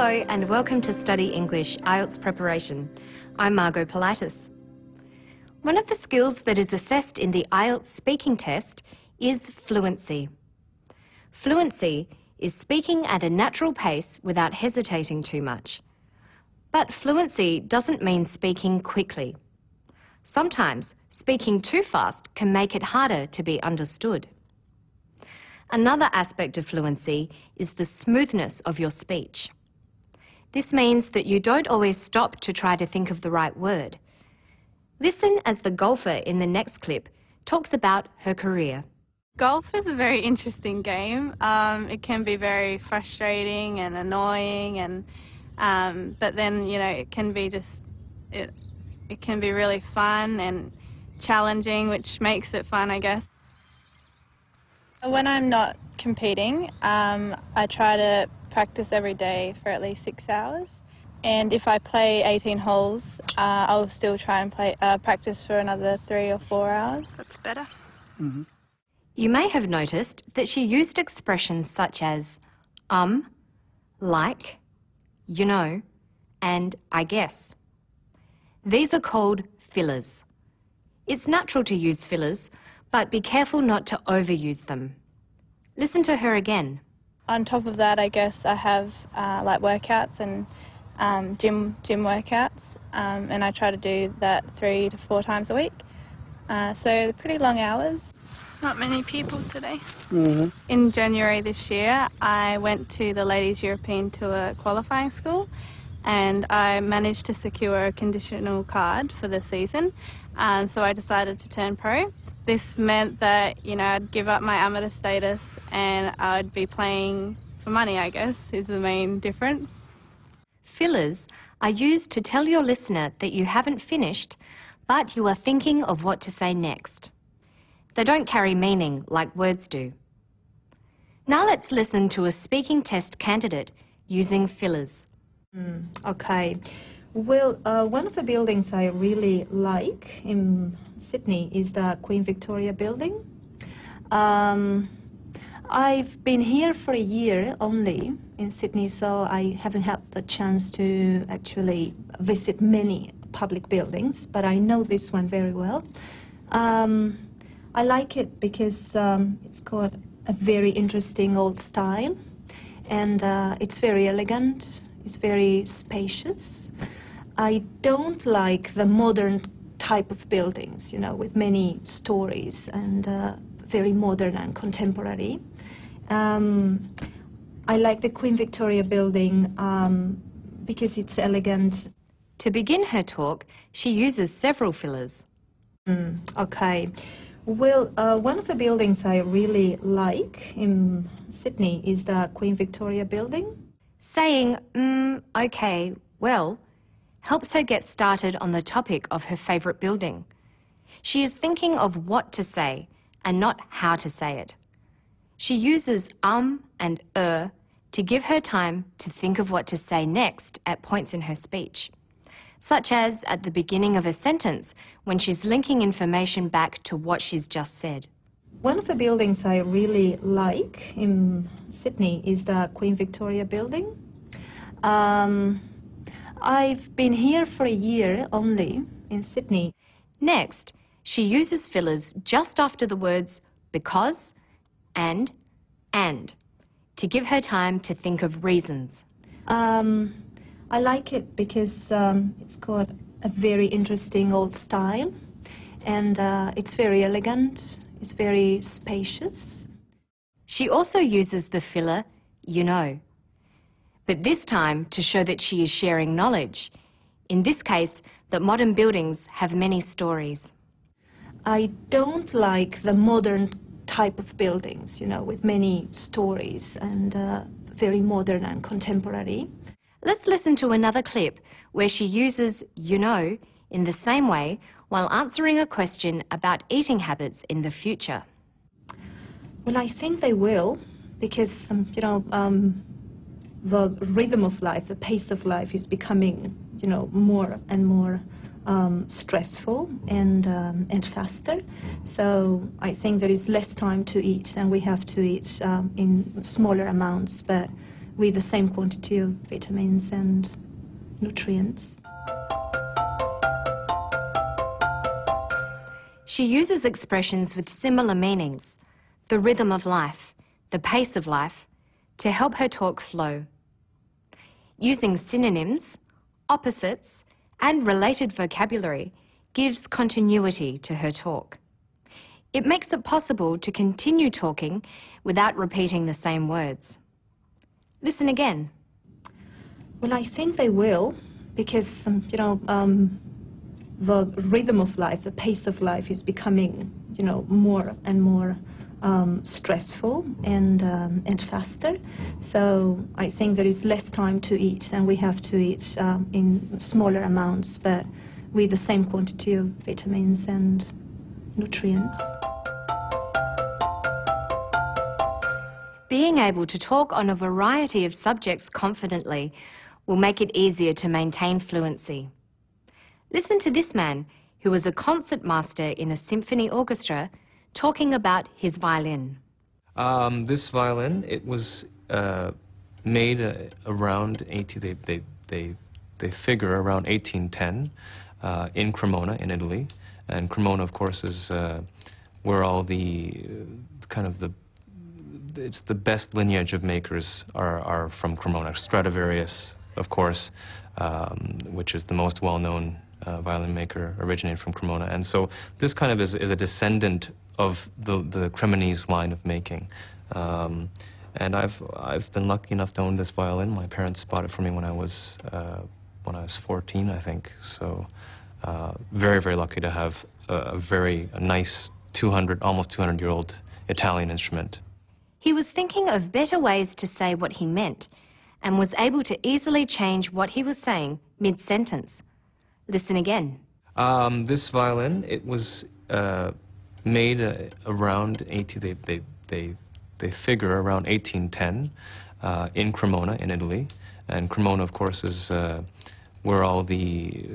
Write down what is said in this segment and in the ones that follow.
Hello and welcome to Study English IELTS Preparation. I'm Margot Politis. One of the skills that is assessed in the IELTS speaking test is fluency. Fluency is speaking at a natural pace without hesitating too much. But fluency doesn't mean speaking quickly. Sometimes speaking too fast can make it harder to be understood. Another aspect of fluency is the smoothness of your speech. This means that you don't always stop to try to think of the right word. Listen as the golfer in the next clip talks about her career. Golf is a very interesting game. It can be very frustrating and annoying, but then it can be it can be really fun and challenging, which makes it fun, I guess. When I'm not competing, I try to practice every day for at least 6 hours. And if I play 18 holes, I'll still try and practice for another 3 or 4 hours. That's better. Mm-hmm. You may have noticed that she used expressions such as like, you know, and I guess. These are called fillers. It's natural to use fillers, but be careful not to overuse them. Listen to her again. On top of that, I guess I have like workouts and gym workouts, and I try to do that 3 to 4 times a week. So pretty long hours. Not many people today. Mm-hmm. In January this year, I went to the Ladies European Tour qualifying school, and I managed to secure a conditional card for the season. So I decided to turn pro. This meant that, I'd give up my amateur status and I'd be playing for money, I guess, is the main difference. Fillers are used to tell your listener that you haven't finished, but you are thinking of what to say next. They don't carry meaning like words do. Now let's listen to a speaking test candidate using fillers. Okay. Well, one of the buildings I really like in Sydney is the Queen Victoria building. I've been here for a year only in Sydney, so I haven't had the chance to actually visit many public buildings, but I know this one very well. I like it because it's got a very interesting old style, and it's very elegant, it's very spacious. I don't like the modern type of buildings, with many stories and very modern and contemporary. I like the Queen Victoria building because it's elegant. To begin her talk, she uses several fillers. Okay. Well, one of the buildings I really like in Sydney is the Queen Victoria building. Saying, okay, well, helps her get started on the topic of her favourite building. She is thinking of what to say and not how to say it. She uses and to give her time to think of what to say next at points in her speech, such as at the beginning of a sentence when she's linking information back to what she's just said. One of the buildings I really like in Sydney is the Queen Victoria building. I've been here for a year only in Sydney. Next, she uses fillers just after the words because and to give her time to think of reasons. I like it because it's got a very interesting old style, and it's very elegant, it's very spacious. She also uses the filler, you know, but this time to show that she is sharing knowledge. In this case, that modern buildings have many stories. I don't like the modern type of buildings, with many stories and very modern and contemporary. Let's listen to another clip where she uses you know in the same way while answering a question about eating habits in the future. Well, I think they will, because, the rhythm of life, the pace of life is becoming, more and more stressful and faster. So I think there is less time to eat, and we have to eat in smaller amounts, but with the same quantity of vitamins and nutrients. She uses expressions with similar meanings, the rhythm of life, the pace of life, to help her talk flow. Using synonyms, opposites, and related vocabulary gives continuity to her talk. It makes it possible to continue talking without repeating the same words. Listen again. Well, I think they will, because, the rhythm of life, the pace of life is becoming, more and more stressful and faster. So I think there is less time to eat, and we have to eat in smaller amounts, but with the same quantity of vitamins and nutrients. Being able to talk on a variety of subjects confidently will make it easier to maintain fluency. Listen to this man, who was a concert master in a symphony orchestra, talking about his violin. This violin, it was made around they figure around 1810 in Cremona in Italy, and Cremona, of course, is where all the it's the best lineage of makers are from Cremona. Stradivarius, of course, which is the most well-known violin maker, originated from Cremona, and so this kind of is a descendant of the Cremonese line of making. And I've been lucky enough to own this violin. My parents bought it for me when I was 14, I think. So very, very lucky to have a very nice almost 200-year-old Italian instrument. He was thinking of better ways to say what he meant and was able to easily change what he was saying mid-sentence. Listen again. This violin, it was made around they figure around 1810 in Cremona in Italy, and Cremona, of course, is where all the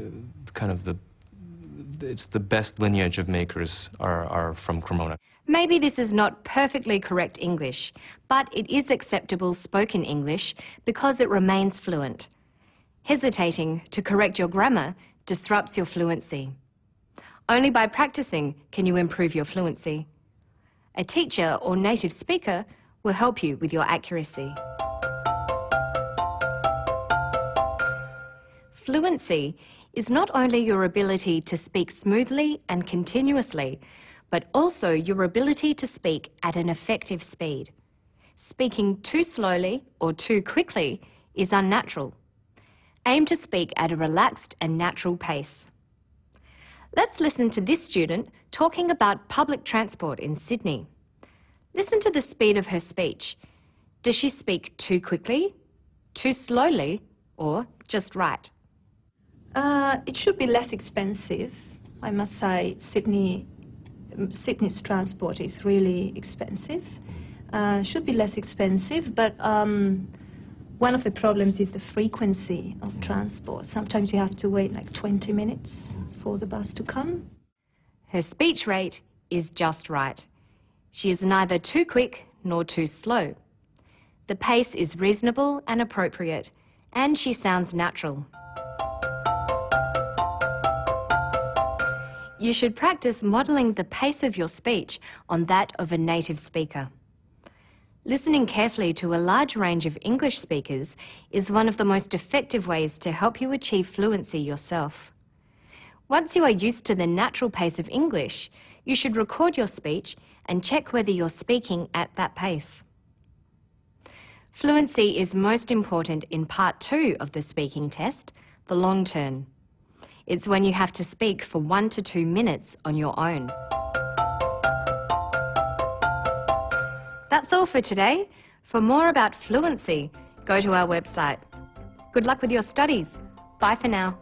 it's the best lineage of makers are from Cremona. Maybe this is not perfectly correct English, but it is acceptable spoken English because it remains fluent. Hesitating to correct your grammar disrupts your fluency. Only by practicing can you improve your fluency. A teacher or native speaker will help you with your accuracy. Fluency is not only your ability to speak smoothly and continuously, but also your ability to speak at an effective speed. Speaking too slowly or too quickly is unnatural. Aim to speak at a relaxed and natural pace. Let's listen to this student talking about public transport in Sydney. Listen to the speed of her speech. Does she speak too quickly, too slowly, or just right? It should be less expensive. I must say Sydney's transport is really expensive. Should be less expensive, but one of the problems is the frequency of transport. Sometimes you have to wait like 20 minutes for the bus to come. Her speech rate is just right. She is neither too quick nor too slow. The pace is reasonable and appropriate, and she sounds natural. You should practice modelling the pace of your speech on that of a native speaker. Listening carefully to a large range of English speakers is one of the most effective ways to help you achieve fluency yourself. Once you are used to the natural pace of English, you should record your speech and check whether you're speaking at that pace. Fluency is most important in part 2 of the speaking test, the long turn. It's when you have to speak for 1 to 2 minutes on your own. That's all for today. For more about fluency, go to our website. Good luck with your studies. Bye for now.